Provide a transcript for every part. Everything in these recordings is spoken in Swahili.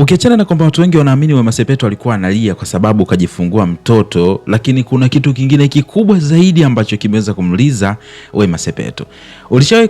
Ukiachana na kwamba watu wengi wanaamini Wema Sepetu alikuwa analia kwa sababu kajifungua mtoto, lakini kuna kitu kingine kikubwa zaidi ambacho kimeweza kumliza Wema Sepetu. Ulishawahi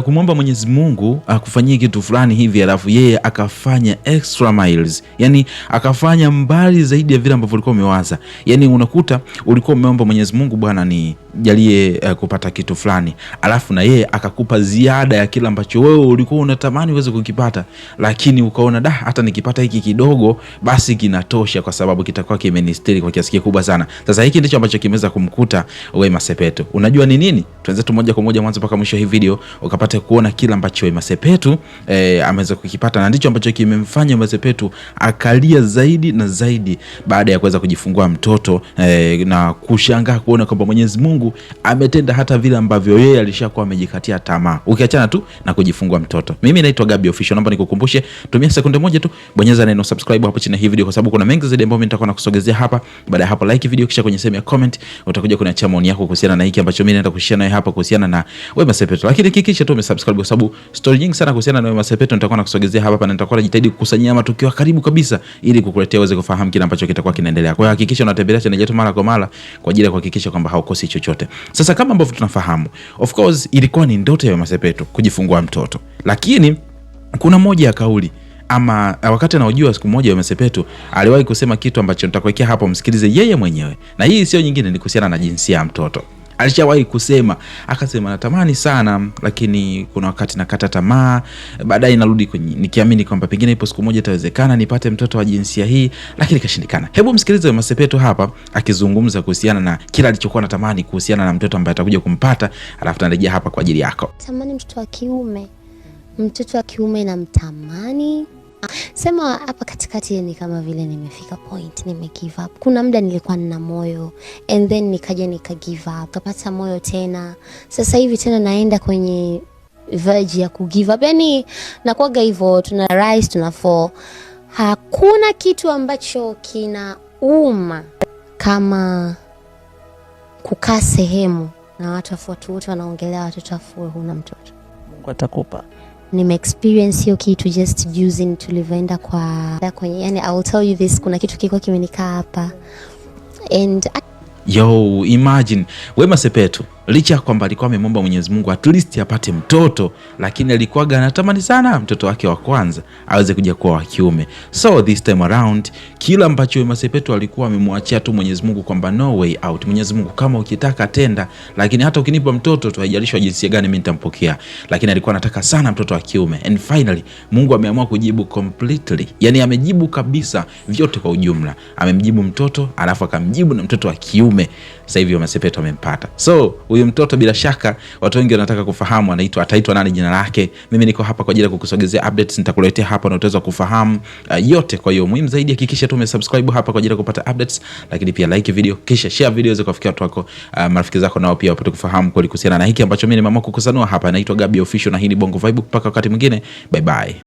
kumwomba Mwenyezi Mungu akufanyie kitu fulani hivi alafu yeye akafanya extra miles, yani akafanya mbali zaidi ya vile ambavyo ulikuwa umewaza. Yani unakuta ulikuwa umeomba Mwenyezi Mungu, Bwana nijalie kupata kitu fulani, alafu na yeye akakupa ziada ya kile ambacho wewe ulikuwa unatamani uweze kukipata, lakini ukaona hata nikipata hiki kidogo basi kinatosha kwa sababu kitakuwa kimenistiri kwa kiasi kikubwa sana. Sasa hiki ndicho ambacho kimeweza kumkuta Wema Sepetu. Unajua ni nini? Tuanze tu moja kwa moja mwanzo mpaka mwisho hii video ukapata kuona kila ambacho Wema Sepetu ameweza kukipata, na ndicho ambacho kimemfanya Wema Sepetu akalia zaidi na zaidi baada ya kuweza kujifungua mtoto na kushangaa kuona kwamba Mwenyezi Mungu ametenda hata vile ambavyo yeye alishakuwa amejikatia tamaa, ukiachana tu na kujifungua mtoto. Mimi naitwa Gabby Official, naomba nikukumbushe, tumia sekunde moja tu, bonyeza neno subscribe hapo chini ya hii video kwa sababu kuna mengi zaidi ambayo mimi nitakuwa nakusogezea hapa. Baada ya hapo like video, kisha kwenye sehemu ya comment utakuja kuniachia maoni yako kuhusiana na hiki ambacho mimi naenda kushare nawe hapa kuhusiana na Wema Sepetu. Lakini hakikisha tu umesubscribe kwa sababu story nyingi sana kuhusiana na Wema Sepetu nitakuwa nakusogezea hapa na nitakuwa najitahidi kukusanyia matukio karibu kabisa ili kukuletea uweze kufahamu kile ambacho kitakuwa kinaendelea. Kwa hiyo hakikisha unatembelea channel yetu mara kwa mara kwa ajili ya kuhakikisha kwamba haukosi chochote. Sasa kama ambavyo tunafahamu, of course ilikuwa ni ndoto ya Wema Sepetu kujifungua mtoto. Lakini kuna moja ya kauli ama wakati anaojua siku moja Wema Sepetu aliwahi kusema kitu ambacho nitakuwekea hapo, msikilize yeye mwenyewe. Na hii sio nyingine, ni kuhusiana na jinsia ya mtoto. Alishawahi kusema, akasema natamani sana lakini kuna wakati nakata tamaa, baadaye narudi nikiamini kwamba pengine ipo siku moja itawezekana nipate mtoto wa jinsia hii, lakini kashindikana. Hebu msikilize Wema Sepetu hapa akizungumza kuhusiana na kila alichokuwa natamani kuhusiana na mtoto ambaye atakuja kumpata, alafu tunarejea hapa kwa ajili yako. Tamani mtoto wa kiume. Mtoto wa kiume namtamani. Sema hapa katikati ni kama vile nimefika point, nime give up. Kuna muda nilikuwa nina moyo and then nikaja nika give up, kapata moyo tena. Sasa hivi tena naenda kwenye verge ya ku give up. Yani nakuaga hivyo, tuna rise tuna fall. Hakuna kitu ambacho kinauma kama kukaa sehemu na watu wote wanaongelea watoto afu huna mtoto. Mungu atakupa. Nime experience hiyo kitu just using tulivyoenda kwenye, yani I will tell you this, kuna kitu kiko kimenikaa hapa and imagine Wema Sepetu licha kwamba alikuwa amemwomba Mwenyezi Mungu at least apate mtoto, lakini alikuwa anatamani sana mtoto wake wa kwanza aweze kuja kuwa wa kiume. So this time around kila ambacho Wema Sepetu alikuwa amemwachia tu Mwenyezi Mungu kwamba no way out, Mwenyezi Mungu kama ukitaka tenda, lakini hata ukinipa mtoto tu haijalishi jinsia gani mimi nitampokea, lakini alikuwa anataka sana mtoto wa kiume. And finally Mungu ameamua kujibu completely, yani amejibu kabisa vyote kwa ujumla. Amemjibu mtoto alafu akamjibu na mtoto wa kiume. Sasa hivi Wema Sepetu amempata. So huyu mtoto bila shaka watu wengi wanataka kufahamu ataitwa nani, jina lake. Mimi niko hapa kwa ajili ya kukusogezea updates, nitakuletea hapa na utaweza kufahamu yote. Kwa hiyo muhimu zaidi hakikisha tu umesubscribe hapa kwa ajili ya kupata updates, lakini pia like video, kisha share video zako kufikia watu wako, marafiki zako nao pia wapate kufahamu kuhusiana na hiki ambacho mimi nimeamua kukusanua hapa. Naitwa Gabby Official na hii ni Bongo Vibe. Mpaka wakati mwingine, bye bye.